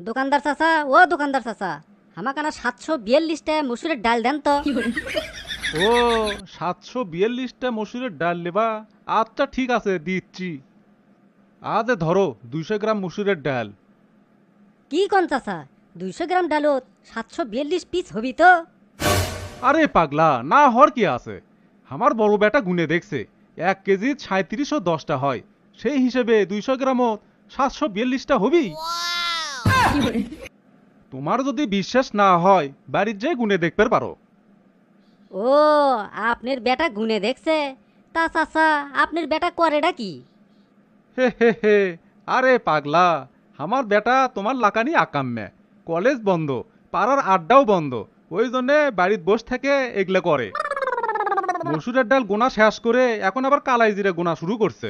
দোকানদার চাচা, ও দোকানদার চাচা, আমাকানা 742টা মসুরের ডাল দেন তো। ও 742টা মসুরের ডাল নেবা? আচ্ছা ঠিক আছে দিচ্ছি। আজ ধরো 200 গ্রাম মসুরের ডাল। কি কোন চাচা, 200 গ্রাম ডালত 742 পিস হবি তো? আরে পাগলা, না হর কি আছে? আমার বড় বেটা গুনে দেখছে 1 কেজি 3710টা হয়, সেই হিসেবে 200 গ্রামত 742টা হবি। তোমার যদি বিশ্বাস না হয় বাড়ির যে গুনে দেখতে পারো। ও, আপনার বেটা গুনে দেখছে? তা চাচা, আপনার বেটা করেটা কি? হে হে হে, আরে পাগলা, আমার বেটা তোমার লাকানি আকাম্যে, কলেজ বন্ধ, পাড়ার আড্ডাও বন্ধ, ওই জন্যে বাড়ির বসে থেকে এগুলো করে। মসুরের ডাল গোনা শেষ করে এখন আবার কালাই জিরে গোনা শুরু করছে।